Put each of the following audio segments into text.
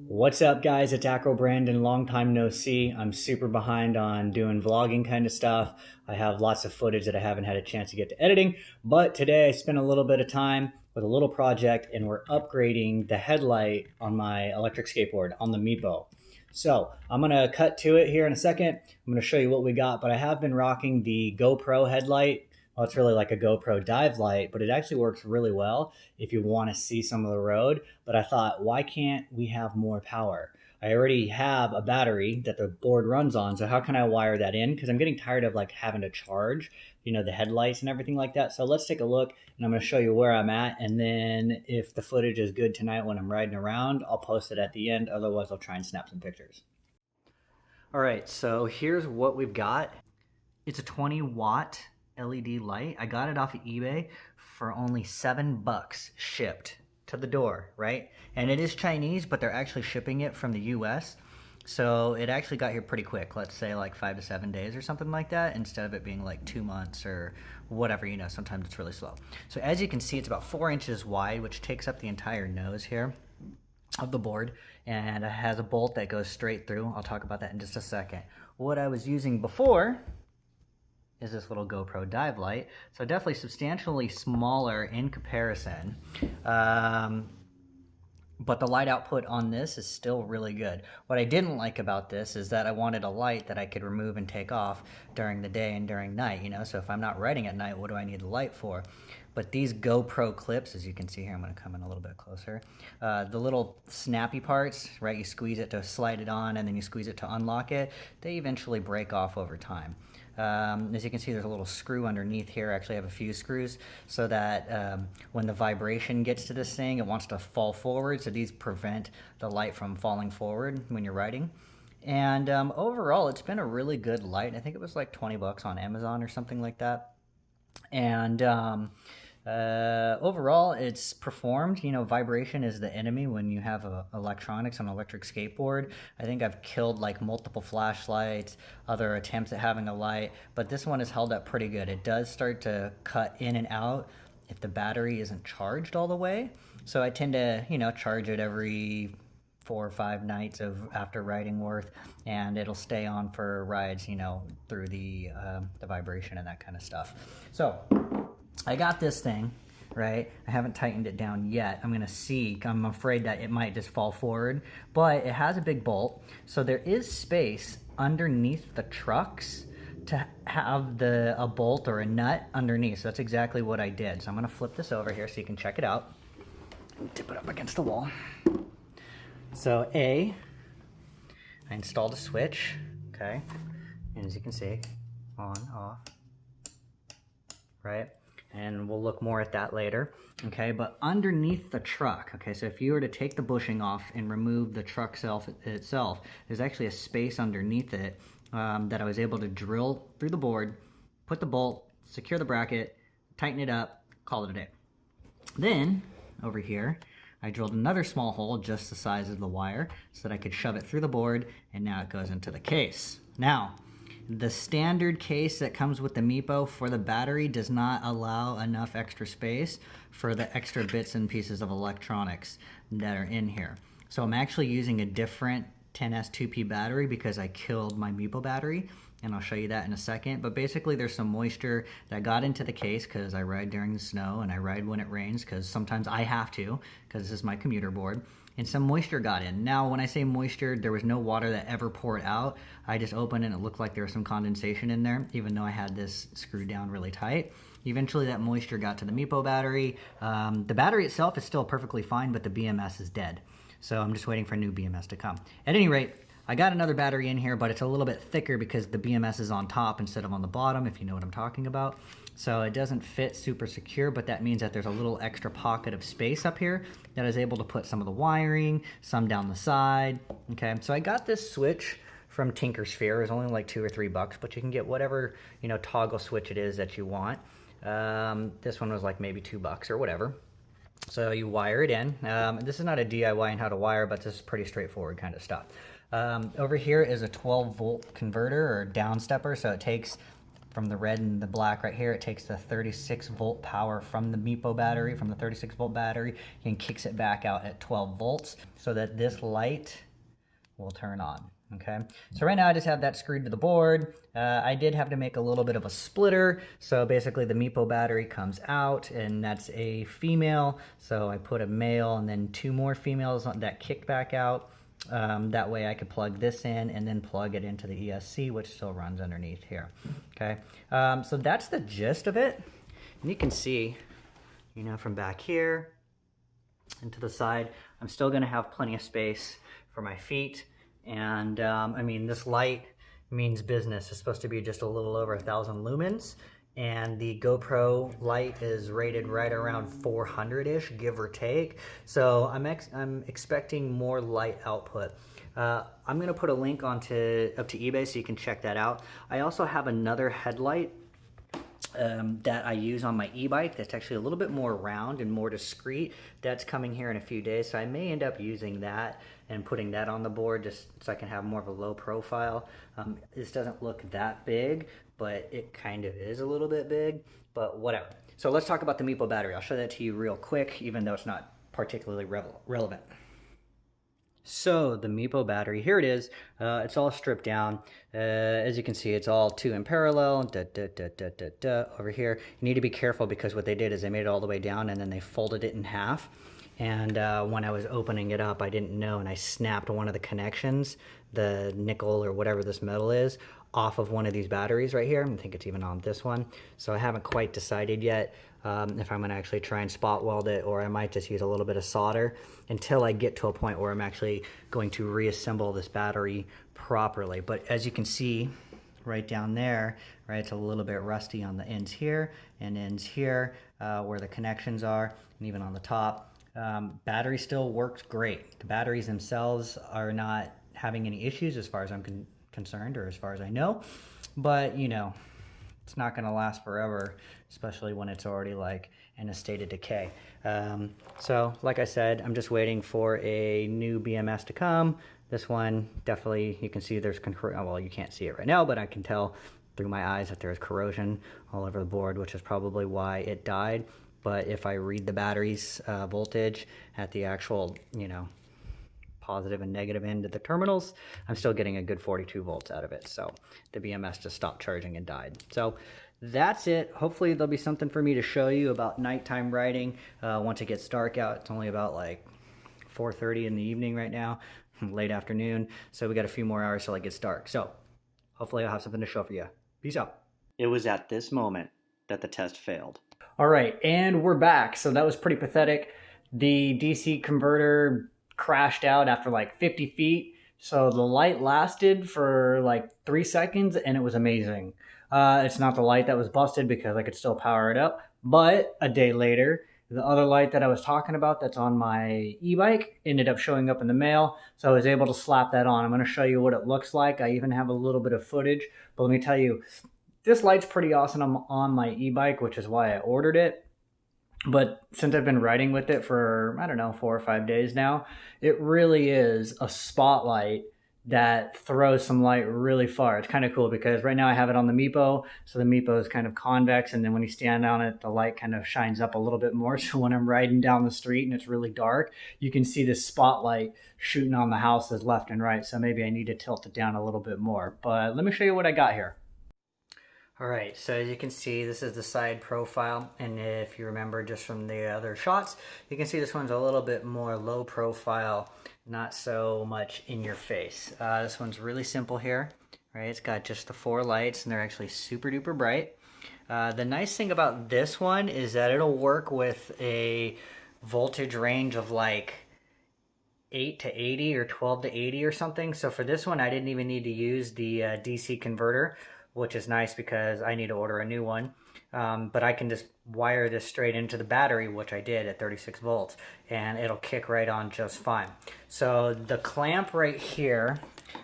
What's up, guys? It's Accro Brandon. Long time no see. I'm super behind on doing vlogging kind of stuff. I have lots of footage that I haven't had a chance to get to editing, but today I spent a little bit of time with a little project and we're upgrading the headlight on my electric skateboard on the Meepo. So I'm going to cut to it here in a second. I'm going to show you what we got, but I have been rocking the GoPro headlight. Well, it's really like a GoPro dive light, but it actually works really well if you want to see some of the road. But I thought, why can't we have more power? I already have a battery that the board runs on, so how can I wire that in? Because I'm getting tired of like having to charge, the headlights and everything like that. So let's take a look, and I'm going to show you where I'm at. And then if the footage is good tonight when I'm riding around, I'll post it at the end. Otherwise, I'll try and snap some pictures. All right, so here's what we've got. It's a 20-watt LED light. I got it off of eBay for only $7 shipped to the door, right? And it is Chinese, but they're actually shipping it from the US. So it actually got here pretty quick. Let's say like 5 to 7 days or something like that, instead of it being like 2 months or whatever, sometimes it's really slow. So as you can see, it's about 4 inches wide, which takes up the entire nose here of the board, and it has a bolt that goes straight through. I'll talk about that in just a second. What I was using before is this little GoPro dive light. So definitely substantially smaller in comparison. But the light output on this is still really good. What I didn't like about this is that I wanted a light that I could remove and take off during the day and during night, So if I'm not riding at night, what do I need the light for? But these GoPro clips, as you can see here, I'm gonna come in a little bit closer. The little snappy parts, right? You squeeze it to slide it on and then you squeeze it to unlock it. They eventually break off over time. As you can see, there's a little screw underneath here. I actually have a few screws so that when the vibration gets to this thing, it wants to fall forward. So these prevent the light from falling forward when you're riding. And overall, it's been a really good light. I think it was like 20 bucks on Amazon or something like that. And overall, it's performed. Vibration is the enemy when you have electronics on an electric skateboard. I think I've killed like multiple flashlights, other attempts at having a light, but this one has held up pretty good. It does start to cut in and out if the battery isn't charged all the way. So I tend to, charge it every 4 or 5 nights of after riding worth, and it'll stay on for rides, through the vibration and that kind of stuff. So I got this thing, right? I haven't tightened it down yet. I'm gonna see. I'm afraid that it might just fall forward, but it has a big bolt, so there is space underneath the trucks to have a bolt or a nut underneath. So that's exactly what I did. So I'm gonna flip this over here so you can check it out. Tip it up against the wall. So I installed a switch, okay? And as you can see, on, off, right? And we'll look more at that later, okay? But underneath the truck, okay, so if you were to take the bushing off and remove the truck itself, there's actually a space underneath it that I was able to drill through the board, put the bolt, secure the bracket, tighten it up, call it a day. Then, over here, I drilled another small hole just the size of the wire so that I could shove it through the board, and now it goes into the case. Now, the standard case that comes with the Meepo for the battery does not allow enough extra space for the extra bits and pieces of electronics that are in here. So I'm actually using a different 10S2P battery because I killed my Meepo battery, and I'll show you that in a second. But basically there's some moisture that got into the case because I ride during the snow and I ride when it rains because sometimes I have to because this is my commuter board. And some moisture got in. Now, when I say moisture, there was no water that ever poured out. I just opened and it looked like there was some condensation in there, even though I had this screwed down really tight. Eventually, that moisture got to the Meepo battery. The battery itself is still perfectly fine, but the BMS is dead. So I'm just waiting for a new BMS to come. At any rate, I got another battery in here, but it's a little bit thicker because the BMS is on top instead of on the bottom, if you know what I'm talking about. So it doesn't fit super secure, but that means that there's a little extra pocket of space up here that is able to put some of the wiring, some down the side, okay? So I got this switch from Tinkersphere. It was only like $2 or $3, but you can get whatever, toggle switch it is that you want. This one was like maybe $2 or whatever. So you wire it in. This is not a DIY on how to wire, but this is pretty straightforward kind of stuff. Over here is a 12-volt converter or down stepper, so it takes from the red and the black right here. It takes the 36 volt power from the Meepo battery, from the 36 volt battery, and kicks it back out at 12 volts so that this light will turn on. Okay, so right now I just have that screwed to the board. I did have to make a little bit of a splitter. So basically the Meepo battery comes out, and that's a female. So I put a male and then 2 more females that kick back out. That way I could plug this in and then plug it into the ESC, which still runs underneath here. Okay, so that's the gist of it. And you can see, you know, from back here and to the side, I'm still gonna have plenty of space for my feet. And I mean, this light means business. It's supposed to be just a little over 1,000 lumens. And the GoPro light is rated right around 400-ish, give or take. So I'm expecting more light output. I'm gonna put a link up to eBay so you can check that out. I also have another headlight that I use on my e-bike that's actually a little bit more round and more discreet. That's coming here in a few days, so I may end up using that and putting that on the board just so I can have more of a low profile. This doesn't look that big, but it kind of is a little bit big, but whatever. So let's talk about the Meepo battery. I'll show that to you real quick, even though it's not particularly relevant. So the Meepo battery, here it is. It's all stripped down. As you can see, it's all 2 in parallel. Over here, you need to be careful because what they did is they made it all the way down and then they folded it in half. And when I was opening it up, I didn't know, and I snapped one of the connections, the nickel or whatever this metal is, off of one of these batteries right here. I think it's even on this one. So I haven't quite decided yet if I'm going to actually try and spot weld it, or I might just use a little bit of solder until I get to a point where I'm actually going to reassemble this battery properly. But as you can see right down there, right, it's a little bit rusty on the ends here and ends here where the connections are, and even on the top. Battery still works great. The batteries themselves are not having any issues as far as I'm concerned, or as far as I know, but you know, it's not going to last forever, especially when it's already like in a state of decay. So like I said, I'm just waiting for a new BMS to come. This one, definitely, you can see there's, well, you can't see it right now, but I can tell through my eyes that there's corrosion all over the board, which is probably why it died. But if I read the battery's voltage at the actual, you know, positive and negative end of the terminals, I'm still getting a good 42 volts out of it. So the BMS just stopped charging and died. So that's it. Hopefully there'll be something for me to show you about nighttime riding once it gets dark out. It's only about like 4:30 in the evening right now, late afternoon. So we got a few more hours till it gets dark. So hopefully I'll have something to show for you. Peace out. It was at this moment that the test failed. All right, and we're back. So that was pretty pathetic. The DC converter crashed out after like 50 feet. So the light lasted for like 3 seconds and it was amazing. It's not the light that was busted because I could still power it up. But a day later, the other light that I was talking about that's on my e-bike ended up showing up in the mail. So I was able to slap that on. I'm going to show you what it looks like. I even have a little bit of footage. But let me tell you, this light's pretty awesome on my e-bike, which is why I ordered it. But since I've been riding with it for, I don't know, 4 or 5 days now, it really is a spotlight that throws some light really far. It's kind of cool because right now I have it on the Meepo, so the Meepo is kind of convex, and then when you stand on it, the light kind of shines up a little bit more. So when I'm riding down the street and it's really dark, you can see this spotlight shooting on the houses left and right. So maybe I need to tilt it down a little bit more. But let me show you what I got here. All right, so as you can see, this is the side profile, and if you remember just from the other shots, you can see this one's a little bit more low profile, not so much in your face. This one's really simple here, right? It's got just the 4 lights, and they're actually super duper bright. The nice thing about this one is that it'll work with a voltage range of like 8 to 80 or 12 to 80 or something. So for this one, I didn't even need to use the DC converter, which is nice because I need to order a new one. But I can just wire this straight into the battery, which I did at 36 volts, and it'll kick right on just fine. So the clamp right here,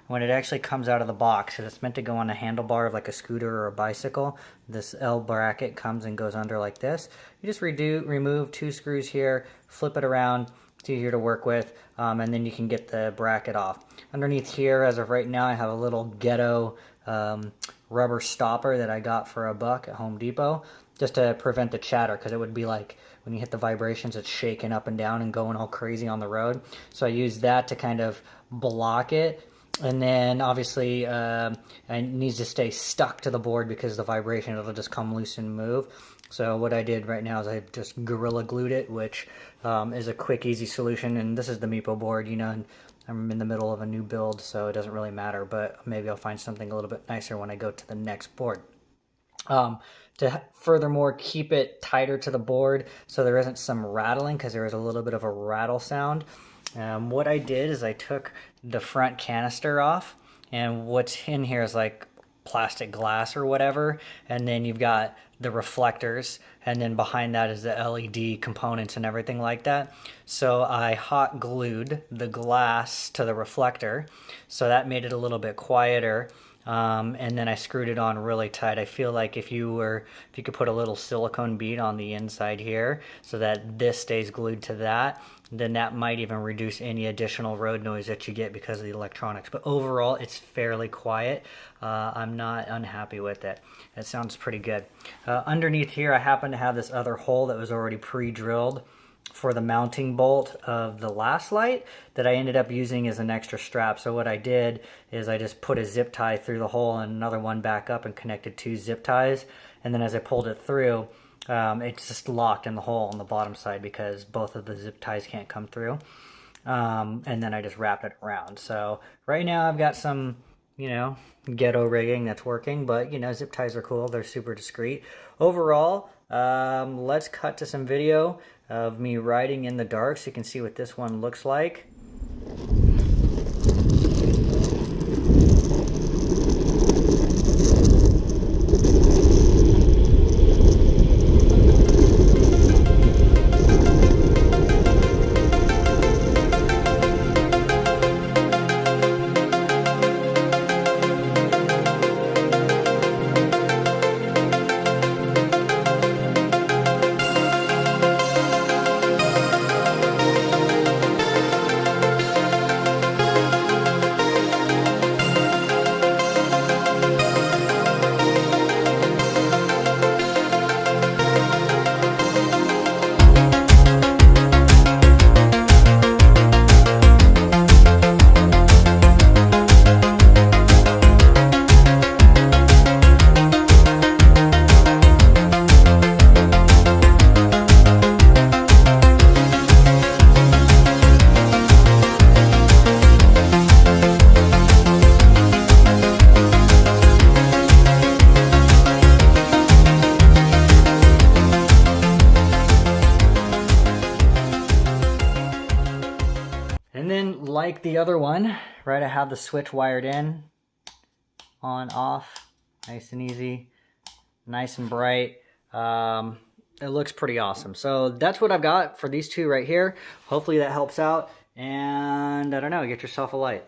when it actually comes out of the box, and it's meant to go on a handlebar of like a scooter or a bicycle, this L bracket comes and goes under like this. You just remove 2 screws here, flip it around, It's easier to work with, and then you can get the bracket off. Underneath here, as of right now, I have a little ghetto rubber stopper that I got for $1 at Home Depot, just to prevent the chatter, because it would be like when you hit the vibrations, it's shaking up and down and going all crazy on the road. So I use that to kind of block it. And then obviously it needs to stay stuck to the board because the vibration, it'll just come loose and move. So what I did right now is I just Gorilla Glued it, which is a quick, easy solution. And this is the Meepo board, you know, and I'm in the middle of a new build, so it doesn't really matter, but maybe I'll find something a little bit nicer when I go to the next board. To furthermore keep it tighter to the board so there isn't some rattling, because there is a little bit of a rattle sound, what I did is I took the front canister off, and what's in here is like plastic glass or whatever, and then you've got the reflectors, and then behind that is the LED components and everything like that. So I hot glued the glass to the reflector, so that made it a little bit quieter. And then I screwed it on really tight. I feel like if you could put a little silicone bead on the inside here so that this stays glued to that, then that might even reduce any additional road noise that you get because of the electronics. But overall, it's fairly quiet. I'm not unhappy with it. It sounds pretty good. Underneath here, I happen to have this other hole that was already pre-drilled for the mounting bolt of the last light that I ended up using as an extra strap. So what I did is I just put a zip tie through the hole and another one back up and connected 2 zip ties. And then as I pulled it through, it's just locked in the hole on the bottom side because both of the zip ties can't come through. And then I just wrapped it around. So right now I've got some, you know, ghetto rigging that's working, but you know, zip ties are cool. They're super discreet. Overall, let's cut to some video of me riding in the dark so you can see what this one looks like. And then like the other one, right, I have the switch wired in, on, off, nice and easy, nice and bright. It looks pretty awesome. So that's what I've got for these two right here. Hopefully that helps out. And I don't know, get yourself a light.